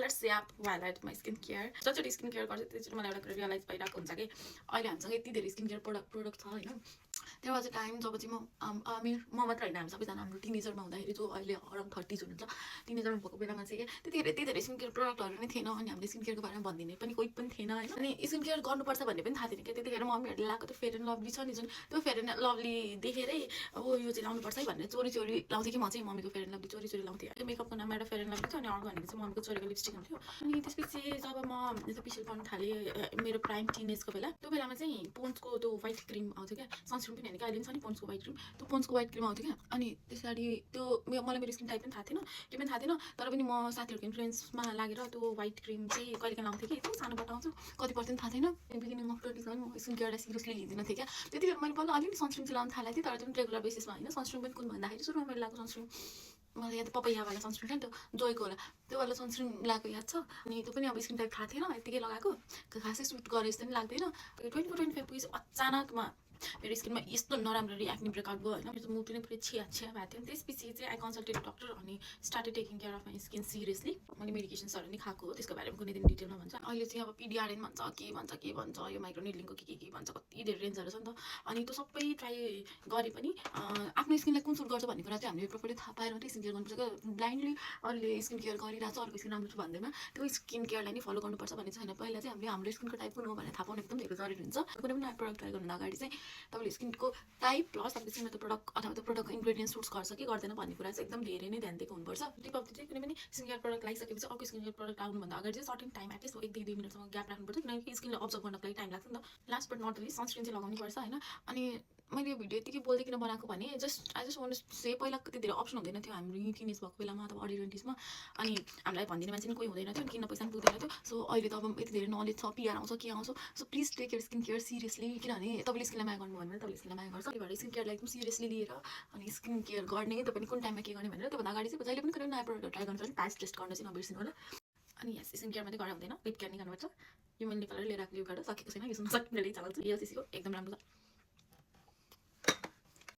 Let's YAP highlight my skin care. जसरी skin care गर्छ त्यसरी मलाई एउटा कुरा रियलाइज भइरहेको हुन्छ कि अहिले हामीसँग यति धेरै स्किन केयर प्रोडक्ट छ होइन. त्यो वाज अ टाइम जब चाहिँ म मात्र होइन, हामी सबैजना हाम्रो टिनेजरमा हुँदाखेरि जो अहिले अराउन्ड 30s हुनुहुन्छ टिनेजरमा भएको बेलामा चाहिँ त्यतिखेर यति धेरै स्किन केयर प्रोडक्टहरू नै थिएन अनि हामीले स्किन केयरको बारेमा भनिदिने पनि कोही पनि थिएन होइन. अनि स्किन केयर गर्नुपर्छ भन्ने पनि थाहा थिएन क्या. त्यतिखेर मम्मीहरूले लगाएको त्यो फेयर एन्ड लभली छ नि जुन, त्यो फेयर एन्ड लभली देखेरै अब यो चाहिँ लाउनुपर्छ है भनेर चोरी चोरी लाउँथेँ कि म चाहिँ मम्मीको फेयर एन्ड लभली चोरी चोरी लाउँथेँ. त्यो मेकअपको नाममा एउटा फेयर एन्ड लभली थियो अनि अर्को भनेको चाहिँ मम्मीको चोरेको लिपस्टिक हुन्थ्यो. अनि त्यसपछि जब म यस्तो पिसिल पढ्नु थालेँ मेरो प्राइम टिनेजको बेला, त्यो बेलामा चाहिँ पोन्ड्सको त्यो व्हाइट क्रिम आउँथ्यो क्या. सनस्क्रिन पनि होइन क्या, अहिले पनि छ नि पोन्ड्सको व्हाइट क्रिम. त्यो पोन्ड्सको व्हाइट क्रिम आउँथ्यो क्या. अनि त्यसरी त्यो मलाई मेरो स्किन टाइप पनि थाहा थिएन, के पनि थाहा थिएन. तर पनि म साथीहरूको इन्फ्लुएन्समा लागेर त्यो व्हाइट क्रिम चाहिँ कहिले काहीँ लाउँथेँ कि एकदम सानोबाट आउँछु कति पर्सेन्ट थाहा थिएन. बिगिनिङ अफ 20s म स्किन केयरलाई सिरियसली लिँदिनँ थिएँ क्या. त्यतिखेर मैले बल्ल अलिअलि सनस्क्रिन चाहिँ लाउनु थालेको थिएँ, तर त्यो रेगुलर बेसिसमा होइन. सनस्क्रिन पनि कुन भन्दाखेरि सुरुमा मैले लगाएको सनस्क्रिन मलाई याद पपैयावाला सनस्क्रिन थियो नि, त्यो जोयको होला त्यो वाला सनस्क्रिन लगाएको याद छ. अनि त्यो पनि अब स्किन टाइप थाहा थिएन, यत्तिकै लगाएको खासै सुट गरे जस्तो पनि लाग्दैन. 24-25 पुगेपछि अचानकमा मेरो स्किनमा यस्तो नराम्रो एक्ने ब्रेकआउट भयो होइन. मेरो मुड पनि पुरै छिया भएको थियो. त्यसपछि चाहिँ आई कन्सल्टेड डक्टर अनि started taking care of my skin seriously. मैले मेडिकेसन्सहरू नि खाएको हो, त्यसको बारेमा कुनै दिन डिटेलमा भन्छ. अहिले चाहिँ अब पिडिआरएन भन्छ के भन्छ यो माइक्रो निडलिङको के भन्छ, कति धेरै रेन्जहरू छ नि त. अनि त्यो सबै ट्राई गरे पनि आफ्नो स्किनलाई कुन सुट गर्छ भन्ने कुरा चाहिँ हामीले प्रपरली थाहा पाएर मात्रै स्किन केयर गर्नुपर्छ क्या. ब्लाइन्डली अरूले स्किन केयर गरिरहेको छ अर्को स्किन राम्रो छ भन्दैमा त्यो स्किन केयरलाई नै फलो गर्नुपर्छ भन्ने छैन. पहिला चाहिँ हामीले हाम्रो स्किनको टाइप कुन हो भनेर थाहा पाउनु एकदम धेरै जरुरी हुन्छ. कुनै पनि नयाँ प्रडक्ट ट्राई गर्नु अगाडि चाहिँ तपाईँले स्किनको टाइप प्लस तपाईँको स्किनमा त्यो प्रडक्ट अथवा त्यो प्रडक्टको इन्ग्रेडियन्ट सुट्स गर्छ कि गर्दैन भन्ने कुरा चाहिँ एकदम धेरै नै ध्यान दिएको हुनुपर्छ. टिप अफ द डे कुनै पनि स्किन केयर प्रडक्ट लगाइसकेपछि अर्को स्किन केयर प्रडक्ट आउनुभन्दा अगाडि चाहिँ सर्टेन टाइम एटलिस्ट 1-2 मिनटसम्म ग्याप राख्नुपर्छ, किनकि स्किनलाई अब्जर्भ गर्नको लागि टाइम लाग्छ नि त. Last but not the least sunscreen चाहिँ लगाउनु पर्छ होइन. अनि मैले यो भिडियो यतिकै बोल्दै किन बनाएको भने I just want to say पहिला त्यति धेरै अप्सन हुँदैन थियो हाम्रो टिनेज भएको बेलामा अथवा अर्ली 20sमा. अनि हामीलाई भनिदिने मान्छे पनि कोही हुँदैन थियो, किन्न पैसा पनि पुग्दैन थियो. सो अहिले त अब यति धेरै नलेज छ, पिआर आउँछ के आउँछ. So please take care skin care seriously, किनभने तपाईँले स्किनलाई माया गर्नुभयो भने तपाईँले स्किनलाई माया गर्छ. त्यही भएर स्किन केयरलाई एकदम सिरियसली लिएर अनि स्किन केयर गर्ने तपाईँले कुन टाइममा के गर्ने भनेर त्योभन्दा अगाडि चाहिँ जहिले पनि कुनै नयाँ प्रडक्ट ट्राई गर्नु छ भने प्याच टेस्ट गर्न चाहिँ नबिर्सिनु होला. अनि यस स्किन केयर मात्रै गरेर हुँदैन, लिप केयर नि गर्नुपर्छ. यो मैले कलर लिएर आएको लिप गर्दा सकेको छैन, यो सुन्न सक्ने चलाउँछु. एलसिसीको एकदम राम्रो छ.